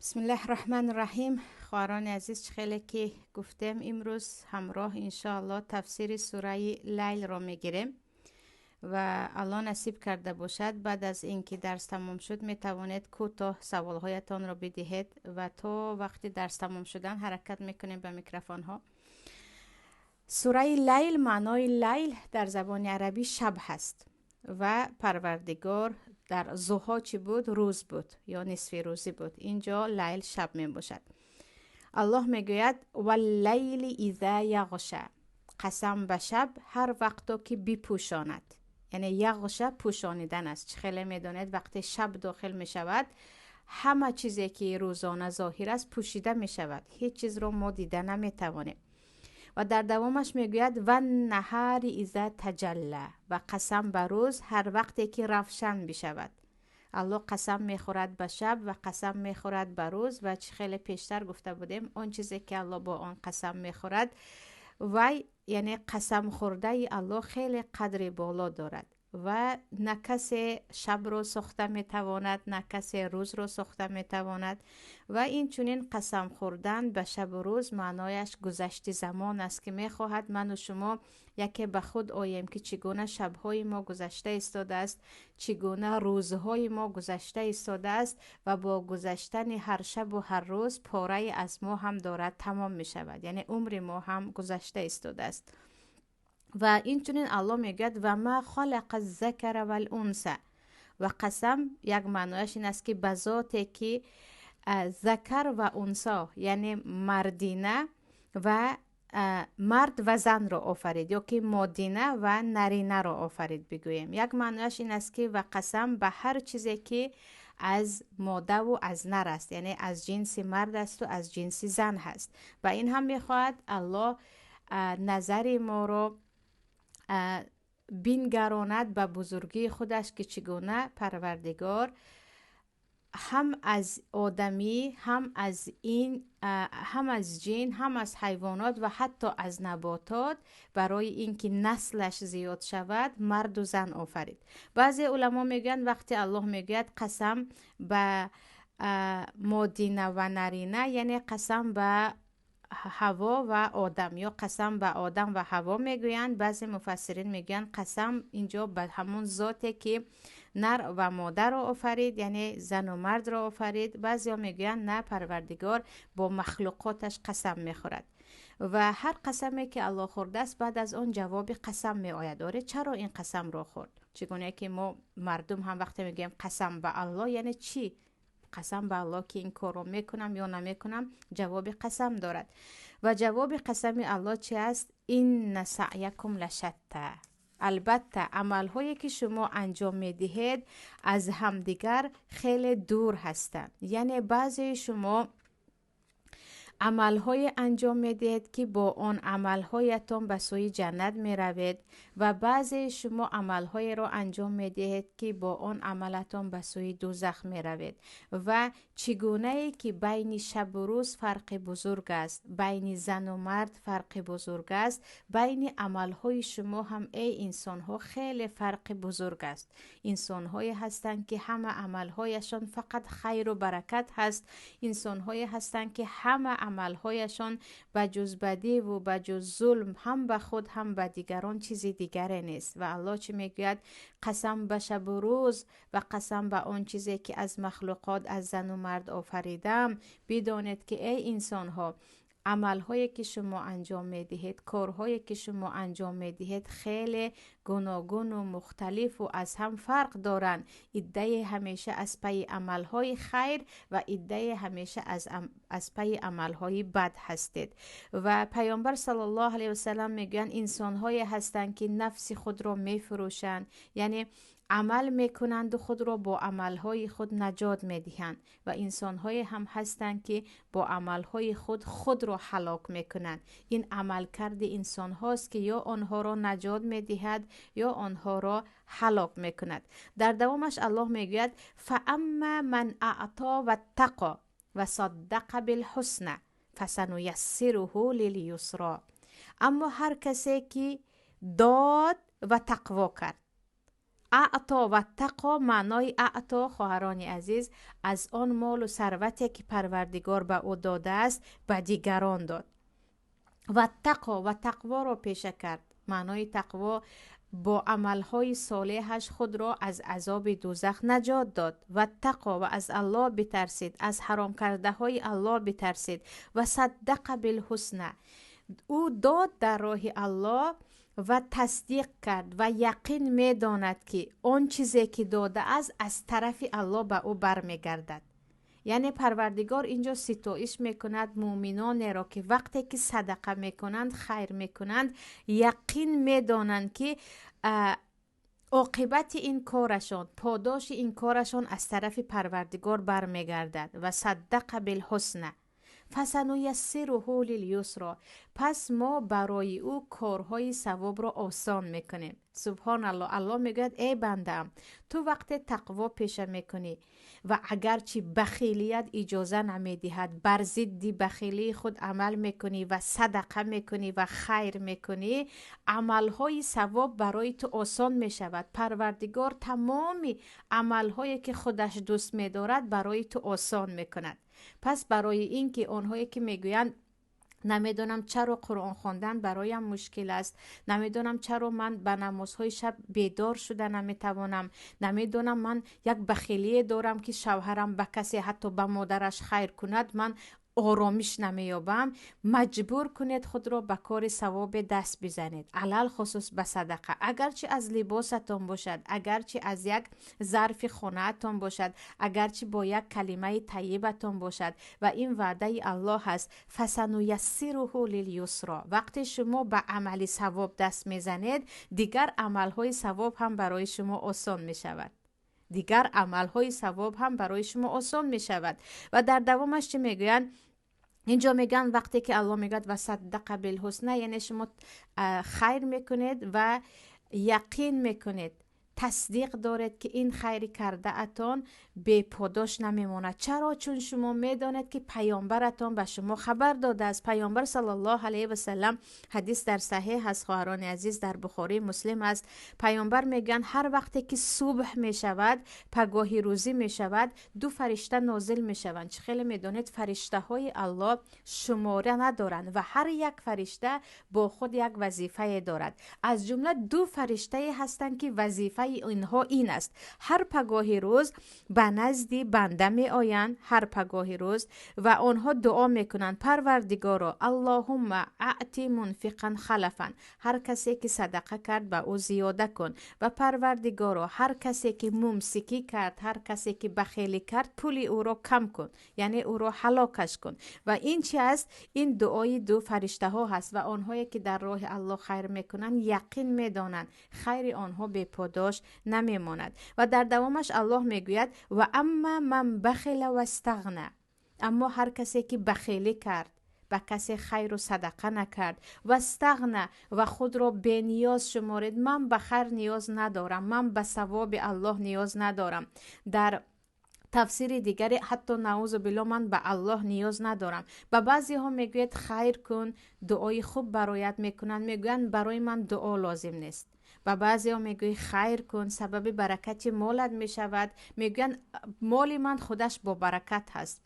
بسم الله الرحمن الرحیم. خواران عزیز، خیلی که گفتم امروز همراه انشاءالله تفسیر سوره لیل را میگیریم و الان نصیب کرده باشد بعد از اینکه درس تمام شد می توانید کوتاه سوالهایتان را بدهید و تا وقتی درس تمام شدن حرکت میکنیم به میکروفون ها. سوره لیل، معنای لیل در زبان عربی شب هست و پروردگار در ضحی چی بود؟ روز بود یا نصف روزی بود. اینجا لیل شب می باشد. الله میگوید واللیل اذا یغشی، قسم به شب هر وقتا که بپوشاند. یعنی یغشی پوشانیدن است. خیلی میدانید وقتی شب داخل می شود همه چیزی که روزانه ظاهر است پوشیده می شود، هیچ چیز رو ما دیده نمی توانیم. و در دوامش میگوید و نهار اذا تجلی، و قسم به روز هر وقتی که روشن بشود. الله قسم میخورد به شب و قسم میخورد به روز و خیلی پیشتر گفته بودیم اون چیزی که الله با آن قسم میخورد و یعنی قسم خورده الله خیلی قدر بالا دارد و نه کسی شب رو ساخته میتواند نه کسی روز رو ساخته میتواند. و این چونین قسم خوردن به شب و روز معنایش گذشت زمان است که میخواهد من و شما یکی به خود آییم که چگونه شبهای ما گذشته ایستاده است، چگونه روزهای ما گذشته ایستاده است و با گذشتن هر شب و هر روز پاره از ما هم دارد تمام می شود، یعنی عمر ما هم گذشته ایستاده است. و این چونین الله میگوید و ما خلق الذکر والانثى، و قسم یک معنایش این است که به ذاتی که ذکر و انثی یعنی مردینه و مرد و زن را آفرید، یا که مادینه و نرینه را آفرید بگوییم. یک معنیش این است که و قسم به هر چیزی که از ماده و از نر است، یعنی از جنس مرد است و از جنس زن هست. و این هم میخواهد الله نظر ما را بینگراند به بزرگی خودش که چگونه پروردگار هم از آدمی هم از این هم از جن هم از حیوانات و حتی از نباتات برای اینکه نسلش زیاد شود مرد و زن آفرید. بعضی علما میگن وقتی الله میگوید قسم به مادینه و نرینه یعنی قسم به حوا و آدم یا قسم به آدم و حوا میگویند. بعضی مفسرین میگن قسم اینجا به همون ذاتی که نر و مادر را آفرید یعنی زن و مرد را آفرید. بعضی ها میگن نه، پروردگار با مخلوقاتش قسم میخورد و هر قسمی که الله خورده است بعد از اون جواب قسم می آید. آره چرا این قسم را خورد؟ چگونه که ما مردم هم وقتی میگیم قسم به الله یعنی چی؟ قسم به الله که این کار رو میکنم یا نمیکنم جواب قسم دارد. و جواب قسم الله چی است؟ این سعیکم لشته، البته عملهایی که شما انجام میدهید از همدیگر خیلی دور هستند. یعنی بعضی شما عملهای انجام میدهید که با آن عملهایتان به سوی جنت می روید و بعضی شما عملهای را انجام میدهید که با آن عملتان به سوی دوزخ می روید. و چگونه ای که بین شب و روز فرق بزرگ است، بین زن و مرد فرق بزرگ است، بین عملهای شما هم ای انسان ها خیلی فرق بزرگ است. انسان های هستند که همه عملهایشان فقط خیر و برکت هست، انسان های هستند که همه عملهایشان بجز بدی و بجز ظلم هم به خود هم به دیگران چیزی دیگری نیست. و الله چی میگوید؟ قسم به شب و روز و قسم به آن چیزی که از مخلوقات از زن و مرد آفریدم، بدانید که ای انسان ها عملهایی که شما انجام میدهید، کارهایی که شما انجام میدهید خیلی گوناگون و مختلف و از هم فرق دارند. عده همیشه از پی عملهای خیر و عده همیشه از پی عملهای بد هستید. و پیامبر صلی الله علیه و سلم میگن انسان‌هایی هستند که نفس خود را میفروشند، یعنی عمل میکنند و خود را با عملهای خود نجات میدهند. و انسان‌های هم هستند که با عملهای خود را هلاک میکنند. این عمل کرد انسان هاست که یا آنها را نجات میدهد یا آنها را هلاک میکند. در دوامش الله میگوید فاما من اعطا و اتقی و صدق بالحسنى فسنیسره للیسری، اما هر کسی که داد و تقوا کرد، اعطا و تقا، معنای اعطا خواهران عزیز از آن مال و ثروتی که پروردگار به او داده است به دیگران داد. و تقا و تقوا را پیشه کرد، معنای تقوا با عملهای صالحش خود را از عذاب دوزخ نجات داد. و تقوا و از الله بترسید، از حرام کرده های الله بترسید. و صدق بالحسنى، او داد در راه الله و تصدیق کرد و یقین می داند که آن چیزی که داده است از طرف الله به او برمیگردد. یعنی پروردگار اینجا ستایش میکند مؤمنان را که وقتی که صدقه میکنند، خیر میکنند، یقین میدانند که عاقبت این کارشان، پاداش این کارشان از طرف پروردگار برمیگردد. و صدق بالحسنى فسنیسره للیسری، پس ما برای او کارهای ثواب را آسان میکنیم. سبحان الله. الله میگوید ای بندم، تو وقت تقوا پیشه میکنی و اگرچه بخیلیت اجازه نمیدهد، بر ضد بخیلی خود عمل میکنی و صدقه میکنی و خیر میکنی، عملهای ثواب برای تو آسان میشود. پروردگار تمامی عملهایی که خودش دوست میدارد برای تو آسان میکند. پس برای این که آنهایی که میگویند نمیدونم چرا قرآن خواندن برایم مشکل است، نمیدونم چرا من به نمازهای شب بیدار شده نمیتوانم، نمیدونم من یک بخیلی دارم که شوهرم به کسی حتی به مادرش خیر کند من آرامش نمیابم، مجبور کنید خود را به کار ثواب دست بزنید، علل خصوص به صدقه. اگرچه از لباستان باشد، اگرچه از یک ظرف خانه‌تان باشد، اگرچه با یک کلمه طیبتان باشد. و این وعده الله هست فسنیسره للیسری، وقتی شما به عمل ثواب دست میزنید دیگر عملهای ثواب هم برای شما آسان می شود. دیگر عملهای ثواب هم برای شما آسان می شود. و در دوامش چه میگویند؟ اینجا میگن وقتی که الله میگه و صدق بالحسنى، یعنی شما خیر میکنید و یقین میکنید، تصدیق دارید که این خیری کرده اتان به پاداش نمیماند. چرا؟ چون شما میدانید که پیامبرتان به شما خبر داده است. پیامبر صلی الله علیه و سلم، حدیث در صحیح هست خواهران عزیز، در بخاری مسلم است، پیامبر میگن هر وقتی که صبح میشود، پگاهی روزی میشود، دو فرشته نازل میشوند. چه خیلی میدانید فرشته های الله شماره ندارند و هر یک فرشته با خود یک وظیفه دارد. از جمله دو فرشته هستند که وظیفه اینها این است: هر پگاهی روز به نزد بنده می آیند، هر پگاهی روز، و آنها دعا میکنند پروردگارا اللهم اعطی منفقا خلفا، هر کسی که صدقه کرد به او زیاده کن، و پروردگارا هر کسی که ممسکی کرد، هر کسی که بخیلی کرد، پول او را کم کن، یعنی او را هلاکش کن. و این چی است؟ این دعای دو فرشته ها هست و آنهایی که در راه الله خیر میکنند یقین میدانند خیر آنها به پاداش نمیماند. و در دوامش الله میگوید و اما من بخل و استغنى، اما هر کسی که بخیلی کرد، به کسی خیر و صدقه نکرد، و استغنى و خود را بی نیاز شمارید، من به خیر نیاز ندارم، من به ثواب الله نیاز ندارم. در تفسیر دیگری حتی نعوذ بالله من به الله نیاز ندارم. به بعضی ها میگوید خیر کن، دعای خوب برایت میکنن، میگوین برای من دعا لازم نیست. و بعضی ها میگوی خیر کن، سبب برکت مالت میشود، میگوین مال من خودش با برکت هست،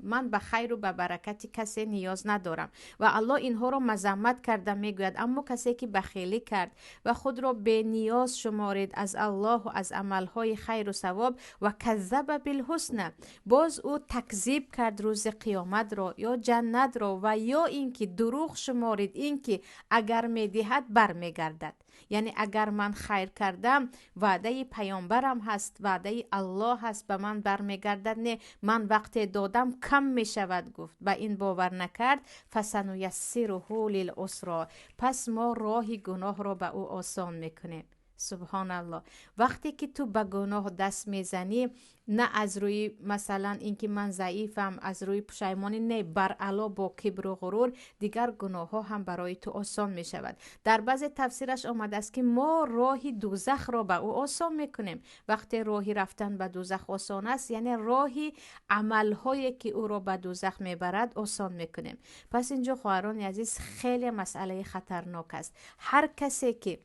من به خیر و به برکت کسی نیاز ندارم. و الله اینها را مذمت کرده میگوید اما کسی که بخیلی کرد و خود را به نیاز شمارید از الله و از عملهای خیر و ثواب، و کذب بالحسنى، باز او تکذیب کرد روز قیامت را یا جنت را، و یا اینکه دروغ شمارید اینکه اگر میدهد برمیگردد. یعنی اگر من خیر کردم وعده پیامبرم هست، وعده الله هست، به من برمیگردد، نه من وقتی دادم کم می شود گفت، به این باور نکرد، فسنیسره للعسری، پس ما راه گناه را به او آسان میکنیم. سبحان الله. وقتی که تو به گناه دست میزنی، نه از روی مثلا اینکه من ضعیفم، از روی پشیمانی، نه، بر علا با کبر و غرور، دیگر گناه ها هم برای تو آسان می شود. در بعض تفسیرش آمده است که ما راه دوزخ را به او آسان میکنیم. وقتی راهی رفتن به دوزخ آسان است، یعنی راهی عملهایی که او را به دوزخ میبرد آسان میکنیم. پس اینجا خواهران عزیز خیلی مسئله خطرناک است. هر کسی که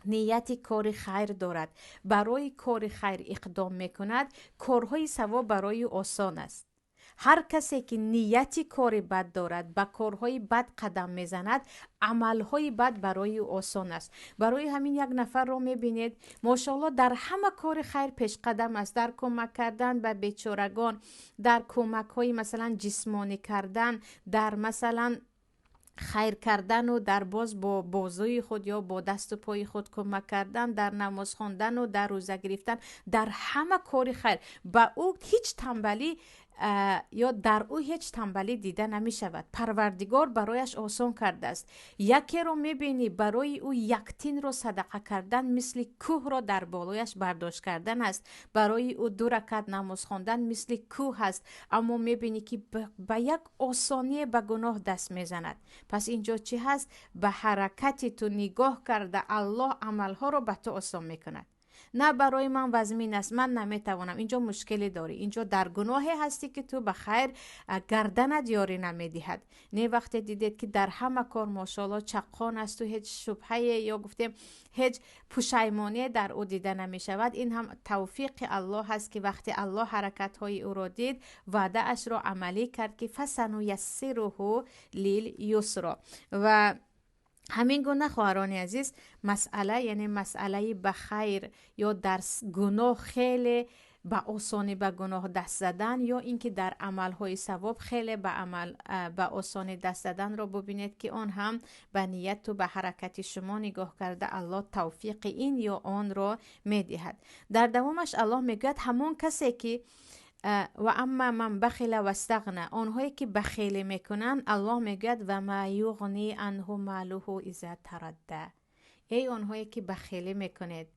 نیت کار خیر دارد، برای کار خیر اقدام میکند، کارهای ثواب برای آسان است. هر کسی که نیتی کار بد دارد، به کارهای بد قدم میزند، عملهای بد برای او آسان است. برای همین یک نفر رو میبینید ماشاءالله در همه کار خیر پیش قدم است، در کمک کردن به بیچارگان، در کمک های مثلا جسمانی کردن، در مثلا خیر کردن و در باز با بازوی خود یا با دست و پای خود کمک کردن، در نماز خواندن و در روزه گرفتن، در همه کار خیر با او هیچ تنبلی یا در او هیچ تنبلی دیده نمی شود. پروردگار برایش آسان کرده است. یکی رو می بینی برای او یک تین رو صدقه کردن مثل کوه را در بالایش برداشت کردن است، برای او 2 رکعت نماز خواندن مثل کوه است، اما می بینی که به یک آسانی به گناه دست می زند. پس اینجا چی هست؟ به حرکتی تو نگاه کرده الله عملها رو به تو آسان می کند. نه برای من وزمین است، من نمیتوانم. اینجا مشکلی داری، اینجا در گناهی هستی که تو به خیر گردنت یاری نمیدهد. نه وقتی دیدید که در همه کار ماشاءالله چقان است و هیچ شبهه یا گفتیم هیچ پشیمانی در او دیده نمی شود، این هم توفیق الله هست که وقتی الله حرکت های او را دید وعده اش را عملی کرد که فسنیسره لیلیسر. و همین گونه خواهران عزیز مسئله، یعنی مسئله به خیر یا در گناه خیلی به آسانی به گناه دست زدن، یا اینکه در عملهای ثواب خیلی به آسانی دست زدن رو ببینید که آن هم به نیت و به حرکت شما نگاه کرده الله توفیق این یا آن رو میدهد. در دوامش الله میگوید همون کسی که و اما من بخیل و استغنى، آنهایی که بخیلی میکنن الله میگوید و ما یغنی عنه ماله اذا تردى. ای آنهایی که بخیلی میکنید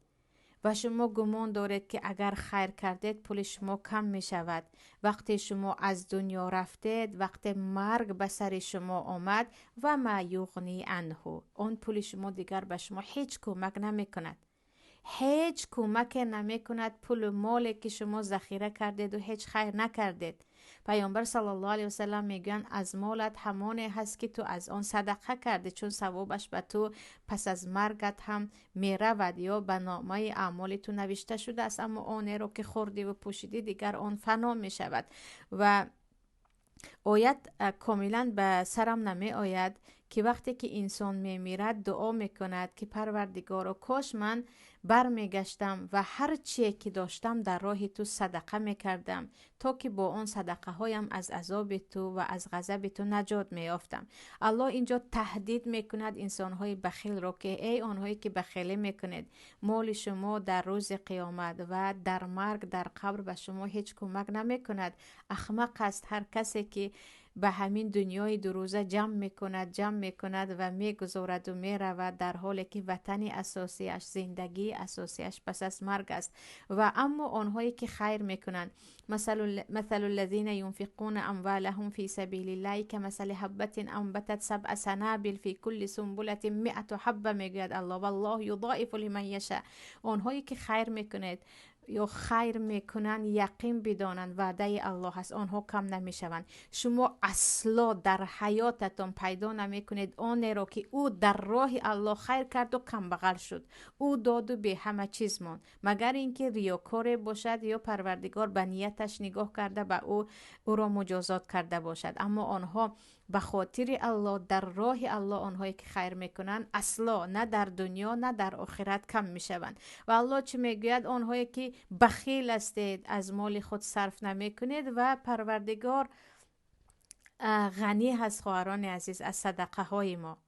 و شما گمان دارید که اگر خیر کردید پول شما کم می شود، وقتی شما از دنیا رفتید، وقتی مرگ به سر شما آمد، و ما یغنی عنه، آن پول شما دیگر به شما هیچ کمک نمی کند، هیچ کمک نمی کند. پول مالی که شما ذخیره کردید و هیچ خیر نکردید. پیامبر صلی الله علیه و سلم میگن از مالت همانه هست که تو از آن صدقه کردی، چون ثوابش به تو پس از مرگت هم میرود یا به نامه اعمال تو نوشته شده است، اما آن رو که خوردی و پوشیدی دیگر آن فنا می شود. و آیت کاملا به سرم نمی آید که وقتی که انسان می میرد دعا می کند که پروردگارا کاش من برمیگشتم و هر چیه که داشتم در راه تو صدقه می کردم تا که با آن صدقه هایم از عذاب تو و از غضب تو نجات می یافتم. الله اینجا تهدید می کند انسان های بخیل را که ای آنهایی که بخیلی می کنید، مال شما در روز قیامت و در مرگ در قبر به شما هیچ کمک نمی کند. احمق است هر کسی که به همین دنیای 2 روزه جمع میکند و میگذارد و میرود، در حالی که وطن اساسیش، زندگی اساسیش پس از مرگ است. و اما آنهایی که خیر میکنند، مثل الذين ينفقون اموالهم في سبيل الله كمثل حبة انبتت 7 سنابل في كل سنبلة 100 حبة، میگوید الله والله یضاعف لمن یشاء. آنهایی که خیر میکنند یا خیر میکنن یقین بدانند وعده الله هست، آنها کم نمیشوند. شما اصلا در حیاتتون پیدا نمیکنید آن را که او در راه الله خیر کرد و کم بغل شد، او داد و به همه چیز ماند، مگر اینکه ریاکار باشد یا پروردگار به نیتش نگاه کرده به او را مجازات کرده باشد. اما آنها به خاطر الله در راه الله، آنهایی که خیر میکنن اصلا نه در دنیا نه در آخرت کم میشوند. و الله چه میگوید؟ آنهایی که بخیل هستید، از مال خود صرف نمیکنید و پروردگار غنی هست خواهران عزیز از صدقه های ما،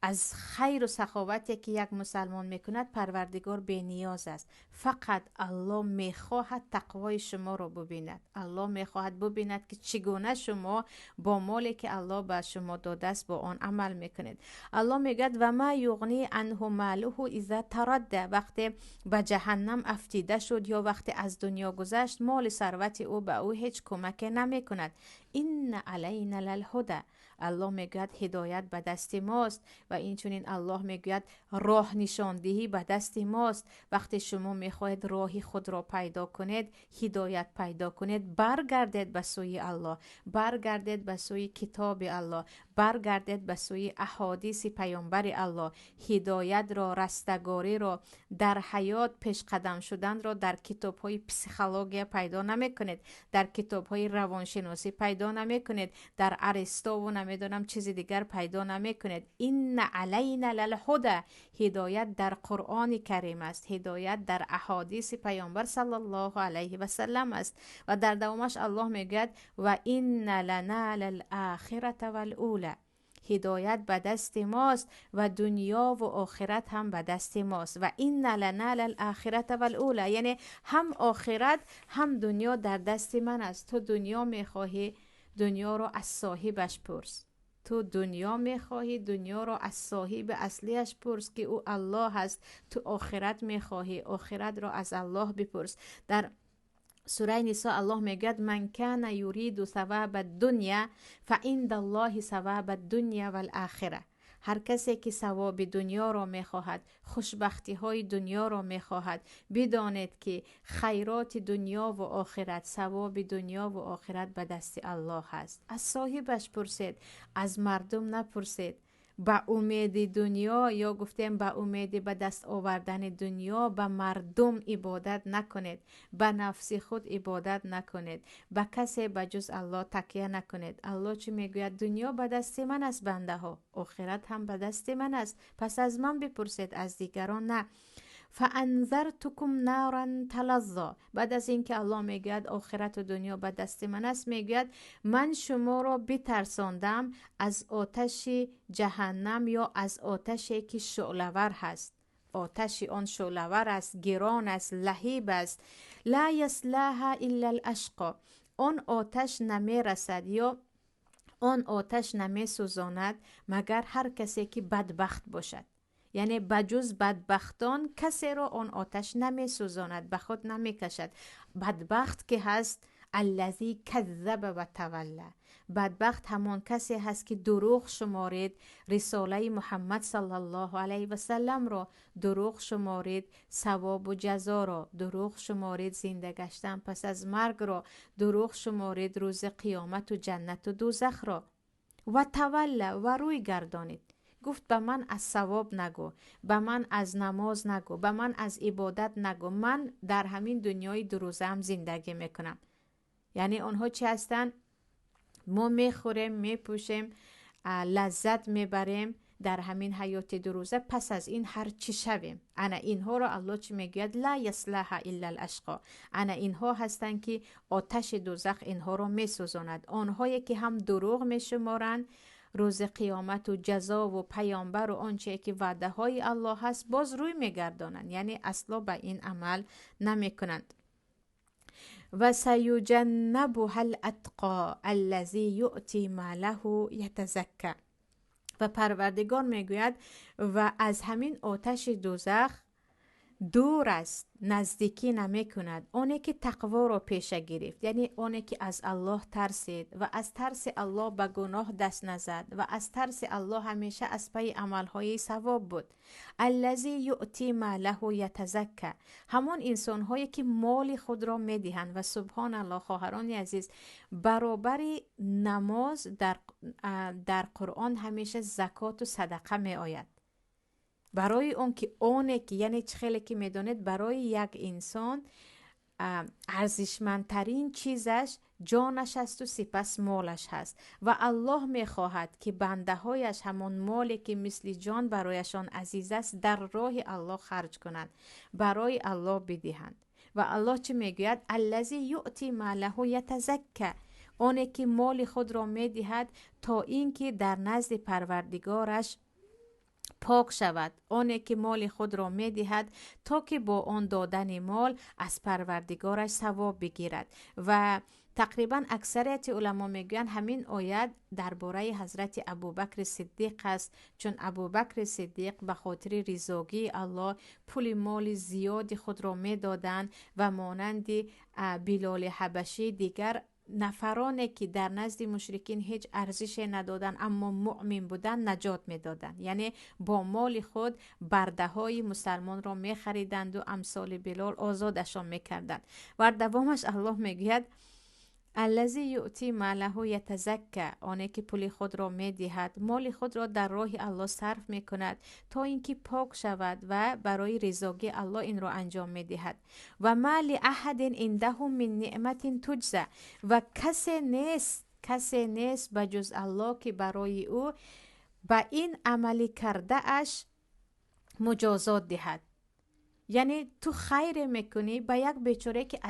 از خیر و سخاوتی که یک مسلمان میکند پروردگار بی نیاز است. فقط الله میخواهد تقوای شما رو ببیند. الله میخواهد ببیند که چگونه شما با مالی که الله به شما داده است با آن عمل میکنید. الله میگه و ما یغنی عنه ماله اذا تردى، وقتی به جهنم افتیده شد یا وقتی از دنیا گذشت، مال ثروت او به او هیچ کمک نمیکند. این علینا للهدى، الله میگه هدایت به دست ماست و این چنین الله میگوید راه نشاندهی به دست ماست. وقتی شما میخواهید راهی خود را پیدا کنید، هدایت پیدا کنید، برگردید به سوی الله، برگردید به سوی کتاب الله، برگردید به سوی احادیث پیامبر الله. هدایت را، رستگاری را، در حیات پیش قدم شدن را در کتاب های پسیکولوژی پیدا نمی کنید، در کتاب های روانشناسی پیدا نمی کنید، در ارسطو و نمیدونم چیزی دیگر پیدا نمی کنید. این علینا للهدی، هدایت در قرآن کریم است، هدایت در احادیث پیامبر صلی الله علیه و سلم است. و در دوامش الله میگوید و این لنا للآخرة والاولی، هدایت به دست ماست و دنیا و آخرت هم به دست ماست. و این لنا للآخرة والاولی، یعنی هم آخرت هم دنیا در دست من است. تو دنیا میخواهی، دنیا رو از صاحبش پرس. تو دنیا میخواهی، دنیا رو از صاحب اصلیش پرس که او الله هست. تو آخرت میخواهی، آخرت رو از الله بپرس. در سوره نساء الله میگوید من کان یرید ثواب الدنیا فعند الله ثواب الدنیا والآخره. هر کسی که ثواب دنیا را میخواهد، خوشبختی های دنیا را میخواهد، بدانید که خیرات دنیا و آخرت، ثواب دنیا و آخرت به دست الله هست. از صاحبش پرسید، از مردم نپرسید. با امید دنیا، یا گفتیم با امید به دست آوردن دنیا، به مردم عبادت نکنید، به نفس خود عبادت نکنید، به کسی به جز الله تکیه نکنید. الله چی میگوید؟ دنیا به دست من است بنده ها، آخرت هم به دست من است، پس از من بپرسید، از دیگران نه. فانذرتکم نارا تلظی، بعد از اینکه الله میگوید آخرت و دنیا به دست من است، میگوید من شما را بترساندم از آتش جهنم، یا از آتشی که شعله‌ور هست. آتش آن شعله‌ور است، گران است، لهیب است. لا یصلاها الا الاشقی، آن آتش نمی رسد، یا آن آتش نمی سوزاند مگر هر کسی که بدبخت باشد. یعنی بجز بدبختان کسی را آن آتش نمی سوزاند، به خود نمی کشد. بدبخت که هست الذی کذب و تولی، بدبخت همان کسی هست که دروغ شمارید رساله محمد صلی الله علیه و سلم را، دروغ شمارید ثواب و جزا را، دروغ شمارید زنده گشتن پس از مرگ را، دروغ شمارید روز قیامت و جنت و دوزخ را. و تولی، و روی گردانید. گفت به من از ثواب نگو، به من از نماز نگو، به من از عبادت نگو، من در همین دنیای دو روزه هم زندگی میکنم. یعنی اونها چی هستن؟ ما میخوریم، میپوشیم، لذت میبریم در همین حیات دو روزه، پس از این هر چی شویم. انا اینها را الله چی میگوید؟ لا یصلح الا الاشقی، انا اینها هستن که آتش دوزخ اینها را میسوزاند. آنهایی که هم دروغ میشمارند روز قیامت و جزا و پیامبر و آنچه که وعده های الله هست، باز روی میگردانند، یعنی اصلا به این عمل نمی کنند. و سیجنبها الاتقی الذی یؤتی ماله یتزکی، و پروردگار میگوید و از همین آتش دوزخ دور است، نزدیکی نمی کند اونی که تقوا را پیشه گرفت، یعنی اونی که از الله ترسید و از ترس الله به گناه دست نزد و از ترس الله همیشه از پی عملهای ثواب بود. الذی یؤتی ماله یتزکی، همون انسان هایی که مال خود را می دهند. و سبحان الله خواهران عزیز، برابر نماز در قرآن همیشه زکات و صدقه می آید. برای اون که یعنی خیلی که میدونید برای یک انسان ارزشمندترین چیزش جانش است و سپس مالش هست، و الله میخواهد که بنده هایش همون مالی که مثل جان برایشان عزیز است در راه الله خرج کنند، برای الله بدهند. و الله چه میگوید؟ الذی یؤتی ماله یتزکی، اونی که مال خود را میدهد تا اینکه در نزد پروردگارش پاک شود، آنی که مال خود را می دهد تا که با آن دادن مال از پروردگارش ثواب بگیرد. و تقریبا اکثریت علما میگویند همین آیت درباره حضرت ابوبکر صدیق است، چون ابوبکر صدیق به خاطر رضاگی الله پول مال زیادی خود را می دادند و مانند بلال حبشی دیگر نفرانی که در نزد مشرکین هیچ ارزش ندادن اما مؤمن بودن نجات میدادن. یعنی با مال خود برده های مسلمان را میخریدند و امثال بلال آزادشان میکردند. و دوامش الله میگوید الذی یؤتی ماله یتزکی، آنی که پول خود را میدهد، مال خود را در راه الله صرف میکند تا اینکه پاک شود و برای رضایت الله این را انجام میدهد. و ما لاحد عنده من نعمت تجزی، و کسی نیست بجز الله که برای او به این عملی کرده اش مجازات دهد. یعنی تو خیر میکنی به یک بیچاره که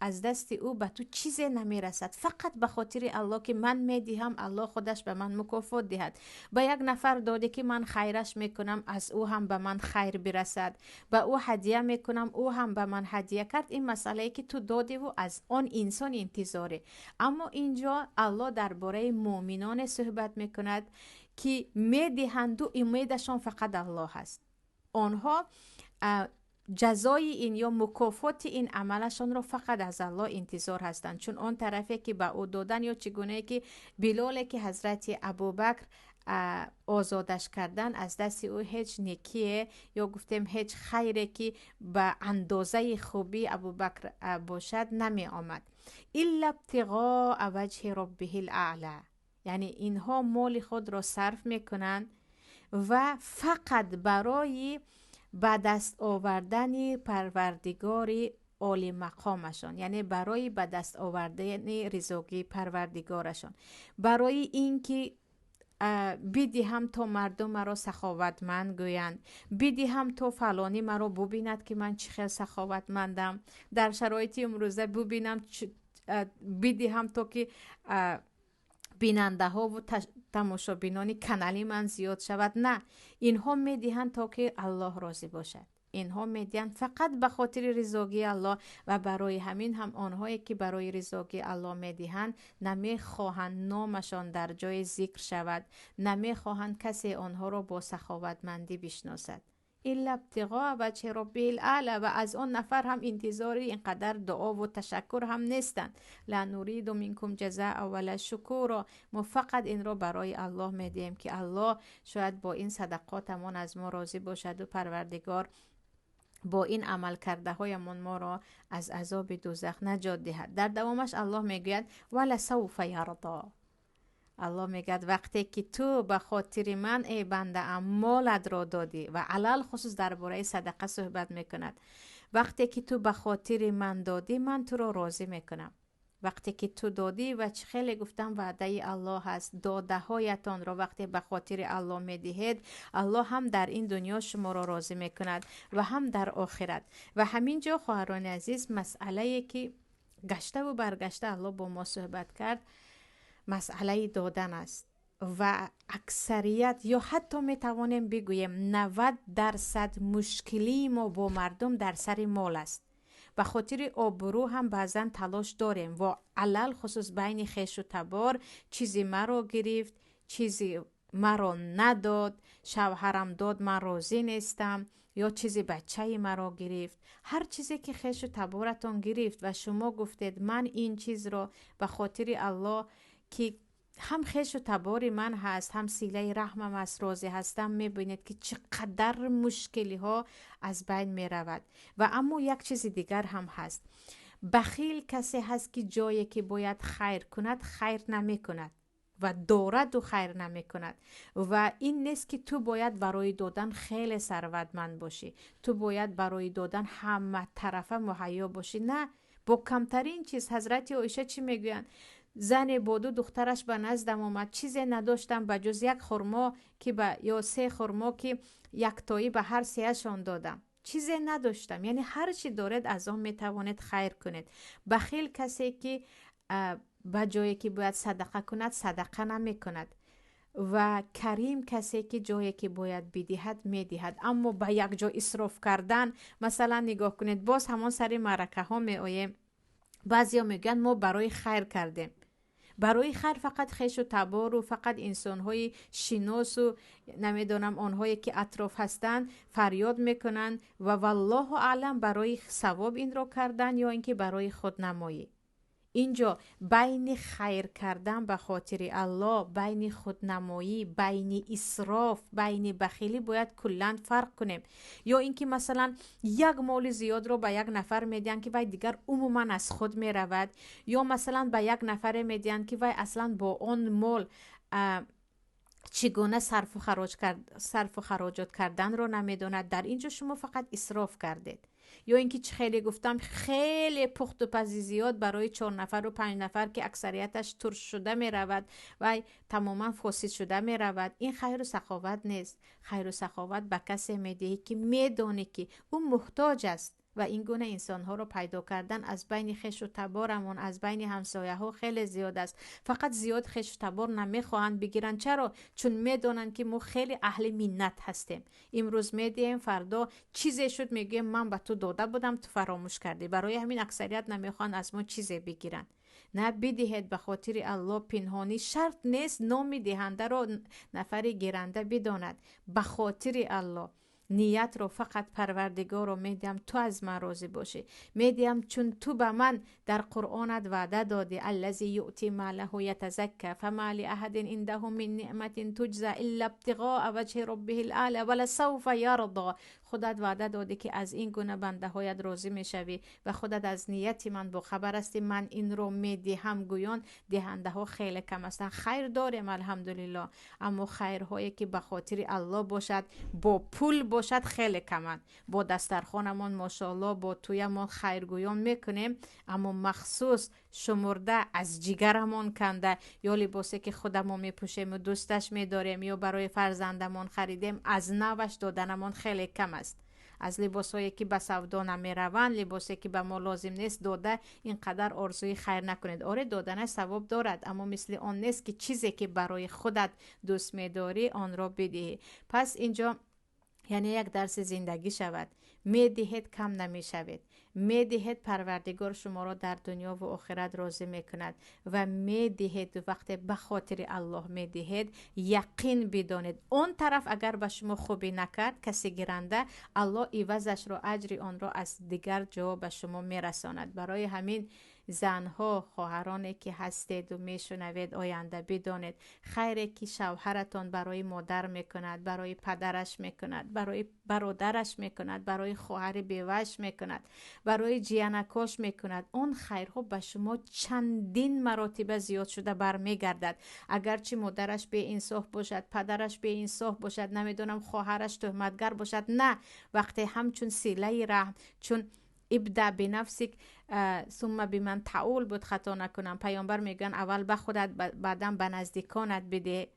از دست او به تو چیزی نمیرسد، فقط به خاطر الله که من میدهم الله خودش به من مکافات دهد. به یک نفر داده که من خیرش میکنم از او هم به من خیر برسد، به او هدیه میکنم او هم به من هدیه کرد. این مسئله که تو داده و از آن انسان انتظاره. اما اینجا الله درباره مؤمنان صحبت میکند که میدهند و امیدشان فقط الله هست. آنها جزای این یا مکافات این عملشان را فقط از الله انتظار هستند، چون آن طرفی که به او دادن یا چگونه که بلال که حضرت ابوبکر آزادش کردن از دست او هیچ نیکیه یا گفتیم هیچ خیری که به اندازه خوبی ابوبکر باشد نمی آمد. الا ابتغاء وجه ربه الاعلی، یعنی اینها مال خود را صرف میکنند و فقط برای به دست آوردن پروردگار عالی مقامشان، یعنی برای به دست آوردن رضای پروردگارشان، برای اینکه بدهم تا مردم مرا سخاوتمند گویند، بدهم تا فلانی مرا ببیند که من چه سخاوتمندم، در شرایط امروزه ببینم بدهم تا که بیننده ها و تماشابینان کانال من زیاد شود. نه، اینها میدهند تا که الله راضی باشد. اینها میدهند فقط به خاطر رضای الله و برای همین هم آنهایی که برای رضای الله میدهند نمیخواهند نامشان در جای ذکر شود، نمیخواهند کسی آنها را با سخاوتمندی بشناسد. الا ابتغاء وجه ربه الاعلی، و از آن نفر هم انتظار اینقدر دعا و تشکر هم نیستند. لا نريد منکم جزاء ولا شکورا، ما فقط این را برای الله میدیم که الله شاید با این صدقاتمون از ما راضی باشد و پروردگار با این عمل کرده هایمون ما را از عذاب دوزخ نجات دهد. در دوامش الله میگوید ولسوف یرضی، الله میگه وقتی که تو به خاطر من ای بنده ام مالت را دادی، و علل خصوص درباره صدقه صحبت میکند، وقتی که تو به خاطر من دادی من تو را راضی میکنم. وقتی که تو دادی و خیلی گفتم وعده الله هست، داده هایتان را وقتی به خاطر الله میدهید الله هم در این دنیا شما را راضی میکند و هم در آخرت. و همینجا خواهران عزیز مسئله که گشته و برگشته الله با ما صحبت کرد مسئله دادن است و اکثریت یا حتی می توانیم بگوییم 90% مشکلی ما با مردم در سر مال است. به خاطر آبرو هم بعضا تلاش داریم و علل خصوص بین خویش و تبار چیزی مرا گرفت، چیزی مرا نداد، شوهرم داد من راضی نیستم، یا چیزی بچه مرا گرفت. هر چیزی که خویش و تبارتان گرفت و شما گفتید من این چیز را به خاطر الله که هم خویش و تبار من هست هم سیله رحمم است راضی هستم، میبینید که چقدر مشکلی ها از بین می رود. و اما یک چیز دیگر هم هست، بخیل کسی هست که جایی که باید خیر کند خیر نمی کند و دارد و خیر نمی کند. و این نیست که تو باید برای دادن خیلی ثروتمند باشی، تو باید برای دادن همه طرفه مهیا باشی. نه، با کمترین چیز حضرت عایشه چی میگویند؟ زن با دو دخترش به نزدم آمد، چیزی نداشتم به جز یک خرما که یا 3 خرما که یک تایی به هر 3شان دادم، چیزی نداشتم. یعنی هر چی دارید از آن میتوانید خیر کنید. بخیل کسی که به جایی که باید صدقه کند صدقه نمی کند، و کریم کسی که جایی که باید بدهد میدهد. اما به یک جا اسراف کردن، مثلا نگاه کنید باز همان سری معرکه ها می آییم، بعضیا میگن ما برای خیر کردیم. برای خیر فقط خویش و تبار و فقط انسان‌های شناس و نمیدونم آنهایی که اطراف هستند فریاد میکنن و والله اعلم برای ثواب این رو کردن یا اینکه برای خود نمایی. اینجا بین خیر کردن به خاطر الله، بین خودنمایی، بین اسراف، بین بخیلی باید کلا فرق کنیم. یا اینکه مثلا یک مال زیاد رو به یک نفر میدن که وای دیگر عموما از خود میرود، یا مثلا به یک نفر میدن که وای اصلا با اون مال چگونه صرف و خراجات کردن رو نمیداند. در اینجا شما فقط اسراف کردید. یا اینکه خیلی گفتم خیلی پخت و پزی زیاد برای 4 نفر و 5 نفر که اکثریتش ترش شده می رود و تماما فاسد شده می رود. این خیر و سخاوت نیست. خیر و سخاوت به کسی می دهی که می دانی که او محتاج است. و این گونه انسان ها رو پیدا کردن از بین خش و تبارمون، از بین همسایه ها خیلی زیاد است. فقط زیاد خش و تبار نمیخواهند بگیرن. چرا؟ چون میدونن که ما خیلی اهل منت هستیم. امروز میدیم، فردا چیزی شد میگیم من به تو داده بودم تو فراموش کردی. برای همین اکثریت نمیخوان از ما چیزی بگیرن. نه، بدهید به خاطر الله پنهانی. شرط نیست نام دهنده رو نفر گیرنده بداند. به خاطر الله نیت رو فقط پروردگار رو میدیم تو از من راضی باشی. میدیم چون تو به من در قرآنت وعده دادی الذی یؤتی ماله یتزکی فما لاحد عنده من نعمت تجزی الا ابتغاء وجه ربه الاعلی ولسوف یرضی. خودت وعده دادی که از این گونه بنده هایت راضی میشوی و خودت از نیت من با خبر هستی. من این رو میدهم. گویان دهنده ها خیلی کم هستند. خیر داریم الحمدلله، اما خیرهایی که به خاطر الله باشد، با پول باشد، خیلی کمند. با دسترخوانمون ماشاءالله با تویمون خیرگویان میکنیم، اما مخصوص شمرده از جگرمون کنده، یا لباسی که خودمون میپوشیم و دوستش میداریم یا برای فرزندمون خریدیم از نوش دادنمون خیلی کم است. از لباسایی که به سودا نمیروند، لباسی که به ما لازم نیست داده اینقدر آرزوی خیر نکنید. آره دادنش ثواب دارد، اما مثل آن نیست که چیزی که برای خودت دوست میداری آن را بدهی. پس اینجا یعنی یک درس زندگی شود. میدهید کم نمیشوید. میدهید پروردگار شما را در دنیا و آخرت راضی میکند و میدهید. وقتی به خاطر الله میدهید یقین بدانید اون طرف اگر به شما خوبی نکرد، کسی گیرنده، الله عوضش را، اجر آن را از دیگر جا به شما میرساند. برای همین زنها، خواهرانی که هستید و میشنوید آینده بدانید خیری که شوهرتان برای مادر میکند، برای پدرش میکند، برای برادرش میکند، برای خواهر بیوهش میکند، برای جیانکاش میکند، اون خیرها به شما چندین مراتب زیاد شده برمیگردد. اگرچه مادرش بی انصاف باشد، پدرش بی انصاف باشد، نمیدونم خواهرش تهمتگر باشد، نه، وقتی همچون صله رحم، چون ابدأ بنفسک ثم بمن تعول بود خطا نکنم، پیامبر میگن اول به خودت بعداً به نزدیکانت بده.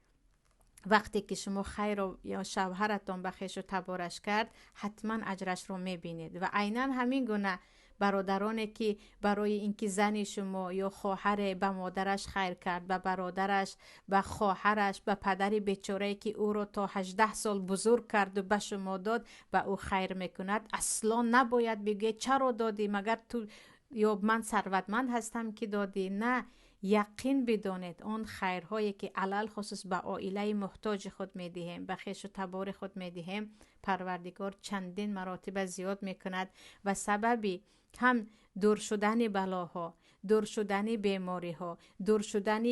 وقتی که شما خیر یا شوهرتان به خویش و تبارش کرد، حتما اجرش رو میبینید. و عیناً همین گونه برادرانی که برای اینکه زن شما یا خواهر به مادرش خیر کرد، به برادرش، به خواهرش، به پدر بیچاره که او رو تا 18 سال بزرگ کرد و به شما داد، به او خیر میکند. اصلا نباید بگه چرا دادی، مگر تو یا من ثروتمند هستم که دادی. نه، یقین بدانید اون خیرهایی که علل خصوص به عائله محتاج خود میدهیم، به خویش و تبار خود میدهیم، پروردگار چندین مراتب زیاد میکند و سببی هم دور شدن بلاها، دور شدن بیماری ها، دور شدن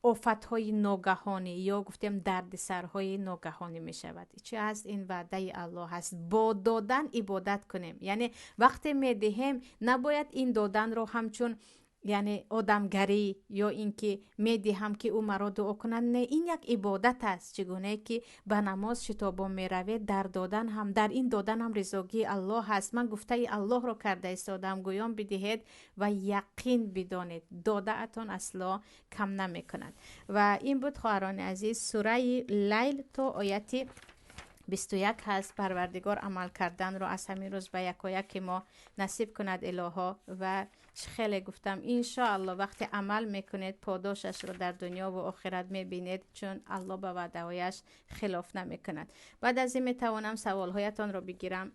آفت های ناگهانی یا گفتیم درد سرهای ناگهانی می شود. چه هست؟ این وعده الله هست. با دادن عبادت کنیم. یعنی وقتی می دهیم نباید این دادن رو همچون یعنی آدمگری یا اینکه میدهم که او مرا دعا کنند. نه، این یک عبادت است. چگونه که به نماز شتابا میروید، در دادن هم، در این دادن هم رضاگی الله هست. من گفته الله رو کرده ایستادم، گویان بدهید و یقین بدانید داده اتان اصلا کم نمی کند. و این بود خواهران عزیز سوره لیل تا آیت 21 هست. پروردگار عمل کردن رو از همین روز به یکایک ما نصیب کند الها. و خیلی گفتم انشاءالله وقتی عمل میکنید پاداشش رو در دنیا و آخرت میبینید، چون الله به وعده‌هایش خلاف نمیکند. بعد از این میتوانم سوالهایتان رو بگیرم.